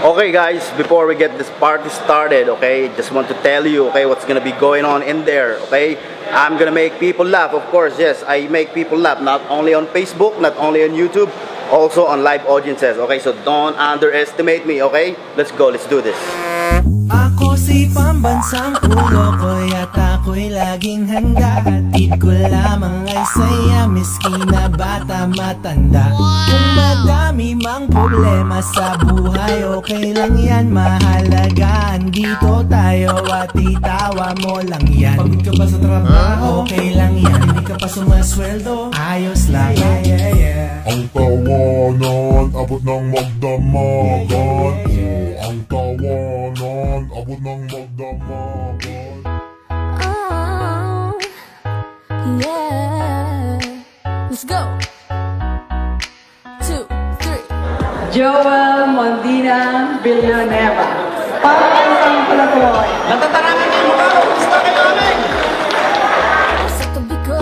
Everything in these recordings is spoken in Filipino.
Okay guys, before we get this party started, okay, just want to tell you, okay, what's gonna be going on in there, okay? I'm gonna make people laugh, of course, yes, I make people laugh, not only on Facebook, not only on YouTube, also on live audiences, okay? So don't underestimate me, okay? Let's go, let's do this. Ako si pambansang ulo ko at ako'y laging handa. Hatid ko lamang ay saya, miski na bata matanda. Kung madami mang problema sa buhay, okay lang yan, mahalaga. Andito tayo at itawa mo lang yan. Pagod ka ba sa trabaho? Okay lang yan. Hindi ka pa sumasweldo? Ayos lang. Ang tawanan, abot ng magdamagan. Ang tawanan, abot ng magdamagan. Oh, yeah. Let's go. 2, 3. Joel Mondina Villanueva. Pambansang Palaboy. Natatarangan niyo mo ka, gusto kayo namin! Sa tabi ko,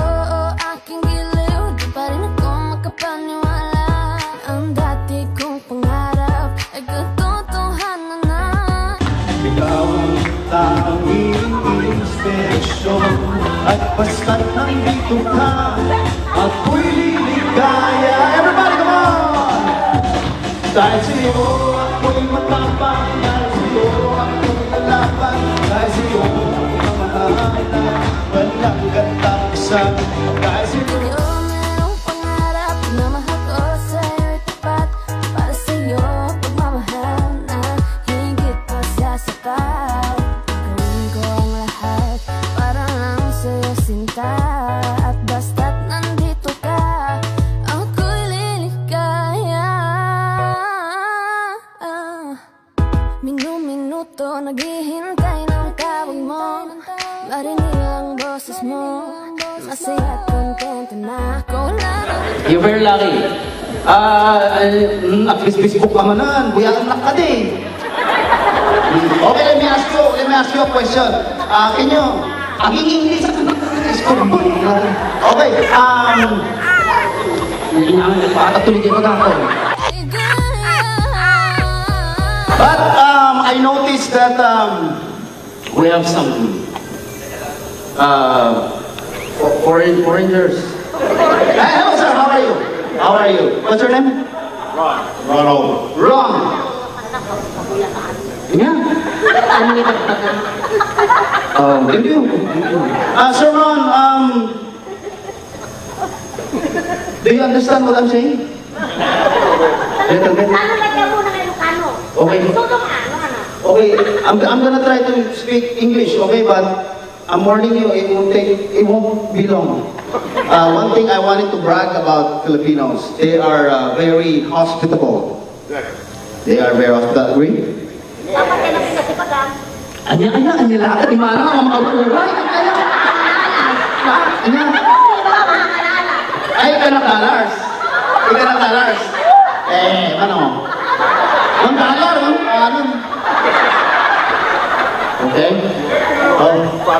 aking giliw, di pa rin ako makapaniwala. Ang dati kong pangarap ay katotohanan na. Ikaw ang tanging inspirasyon. At basta't nandito ka, ako'y liligaya. Everybody, come on! Dahil sa'yo, ako'y matapang. Dahil sa'yo, ako'y lalaban. Dahil sa'yo, mamahala. Walang katapsan. Dahil sa'yo, Sa'yo, merong pangarap na mahal ko sa'yo'y tapat. Para sa'yo, pagmamahal na higit pa sa sapat. Gawin ko ang lahat para lang sa'yo sinta. At basta't nandito ka, ako'y liligaya. Minu-minuto naghihintay ng tawag mo. Marinig ang boses mo. Masaya at kontento na ako na. you're very lucky. Nag-Facebook ka manan, buyakan lang ka din. Okay, let me ask you a question. Can you, aging English okay, patatuloy din ako. But I noticed that we have some foreigners. Hey, hello sir, how are you? How are you? What's your name? Ron. Ron. Yeah. Thank you. Sir Ron, do you understand what I'm saying? Little bit. Okay. Okay, I'm gonna try to speak English, okay, but I'm warning you, it won't be long. One thing I wanted to brag about Filipinos, they are very hospitable. They are very hospitable. Agree? Anya, nila di mana ang mga buhay. Anya. Ay, $1. Ano? $1, ano? Okay? Oh. $5.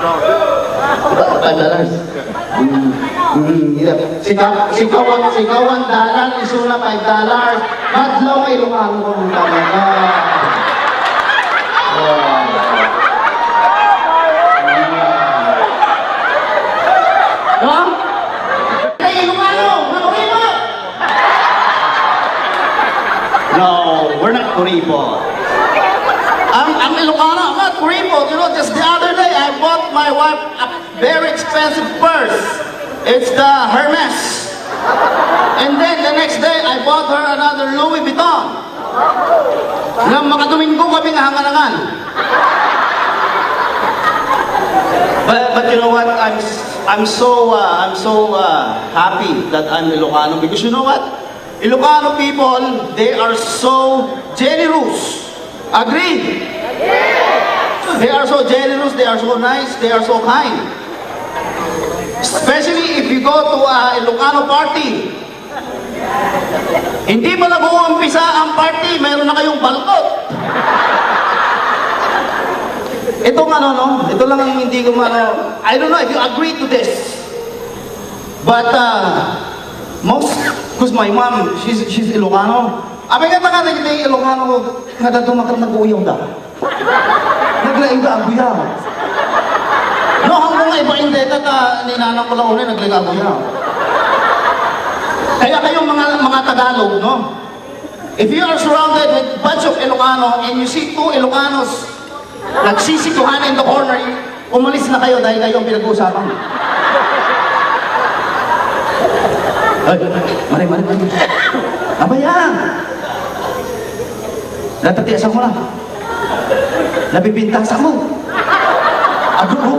Sigawan $1, isuna $5. Madlaw ay lumano ko ng talaga. No? Ay, lumano! Kuripot! No, we're not kuripot. Ang Ilocano, I'm not kuripot. You know, just the other day, I bought my wife a very expensive purse. It's the Hermes. And then the next day, I bought her another Louis Vuitton. Nang makadomingo kami nga hangalangan. But you know what? I'm so happy that I'm Ilocano because you know what? Ilocano people, they are so generous. Agree? They are so generous, they are so nice, they are so kind. Especially if you go to a Ilocano party. Hindi pa nag-uumpisa ang party, mayroon na kayong balkot. Ito ito lang ang hindi ko I don't know if you agree to this. But most, because my mom, she's Ilocano, Abay nga nga naging may Ilocano ko, nga dadumakat nag-uyaw da. Naglaing da ang buyaw. No, hanggang nga iba hindi, ninanang ko lang ulit, naglaing ang buyaw. Kaya kayong mga Tagalog, no? If you are surrounded with a bunch of Ilocano and you see two Ilocanos nagsisikuhan in the corner, umalis na kayo dahil kayo ang pinag-uusapan. Ay, mari. Aba yan! Natatiasan mo na. Nabibintasan mo.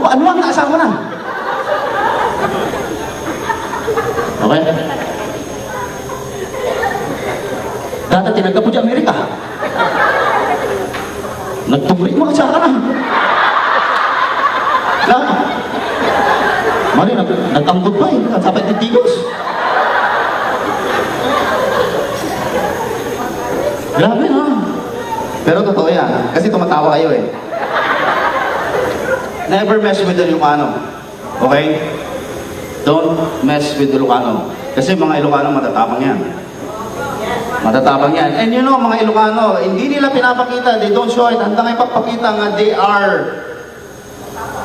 Ano ang naasan mo na? Okay? Dati tinagda po di Amerika. Nagtugli mo ka sa kanan. Lahat. Mari, nagtanggod pa eh. Sabi titigos. Grabe ha. Pero totoo yan. Kasi tumatawa kayo eh. Never mess with the Ilocano. Okay? Don't mess with the Ilocano. Kasi mga Ilocano matatapang yan. Matatapang yan. And you know, mga Ilocano, hindi nila pinapakita, they don't show it, handang ipagpakita nga they are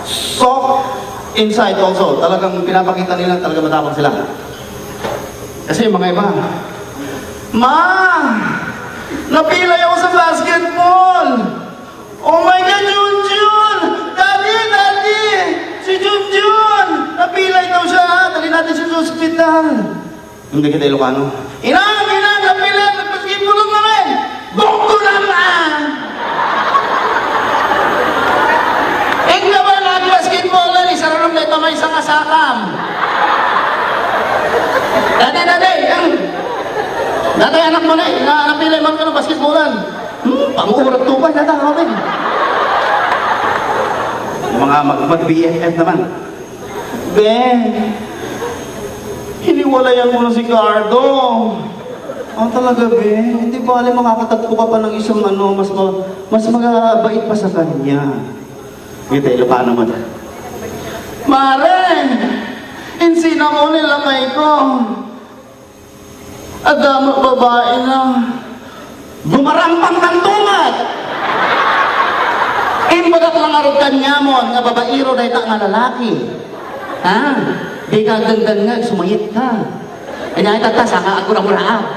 soft inside also. Talagang pinapakita nila, talagang matapang sila. Kasi yung mga iba, Ma! Napilay ako sa basketball! Oh my God, Junjun! Daddy! Si Junjun! Napilay daw siya! Dali natin siya sa ospital! Yung kita Ilocano, Inang! Napilay! Nagbasketball lang namin! Bongko naman! Ikaw ba nag-basketball na ni Sarulong na ito may isang asakam? Dati anak mo na eh, napilay man ka ng basketballan. Pangurat tupan na kami. Mga mag-BFF naman. Ben, hiniwalayan mo na si Cardo. Talaga, Ben? Hindi ba alam makakatagpo ka pa ng isang mas magabait pa sa kanya. Kita, Ilocano naman. Mare! Insina mo nilamay ko. Adamot babae na. Bumarampang ng tumat! Imbagat lang arod kanya mo, nga babairo na ita nga lalaki. Ha? Di ka dandan nga, sumayit ka. Kanya ita ta, saka ako na muraap.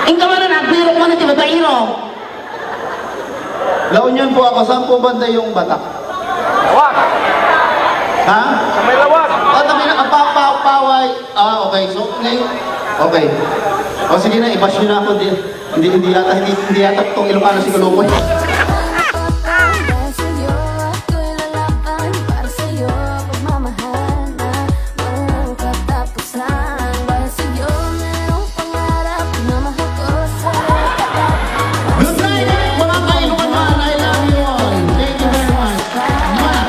Ingka man na nagbiro mo na ti babairo. La Union po ako, saan po banda yung batak? Lawag! Ha? Sa may lawag! Tabi na, paway. Okay. So, ngayon, okay. O sige na, i-bash nyo na ako. Hindi yata itong Ilocano si Kulukoy. Dahil sa'yo ako'y lalaban. Para sa'yo pagmamahal na walang katapusan. Dahil sa'yo mayroong pangarap na mahal ko sa'yo. Good night, mga ka-Ilocano. I love you all. Thank you very much. Mwah!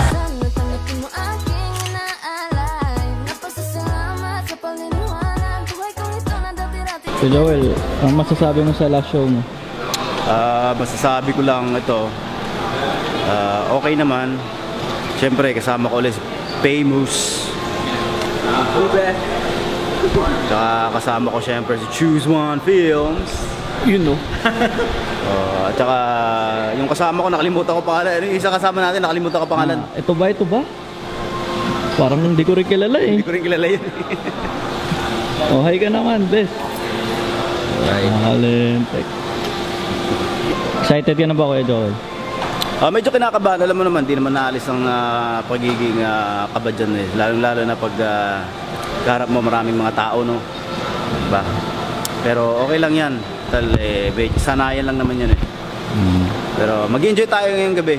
Sana tanggapin mo aking inaalay. Napasasalamat sa paliniwanag. Buhay kong ito na dati-dati. So Joel, ang masasabi mo sa last show mo? Masasabi ko lang ito, okay naman. Siyempre, kasama ko ulit si Famous. Tsaka kasama ko siyempre si Choose One Films. You know. At saka yung kasama ko, nakalimutan ko pangalan. Yung isa kasama natin, nakalimutan ko pangalan. Ito ba? Parang hindi ko rin kilala eh. Hindi ko rin kilala yun. Oh, hi ka naman, bes. Malintek. Excited ka na ba, Kuya Joel? Medyo kinakabahan. Alam mo naman, di naman naalis ang pagiging kaba dyan eh. Lalo na pag kaharap mo maraming mga tao, no? Diba? Pero okay lang yan. Sanayan lang naman yan eh. Pero mag-enjoy tayo ngayong gabi.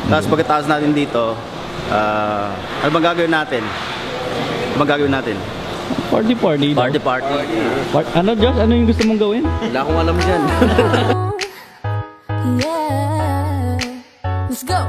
Tapos pagkatapos natin dito, ano bang gagawin natin? Party. Ano, Josh? Ano yung gusto mong gawin? Wala akong alam dyan. Yeah, let's go.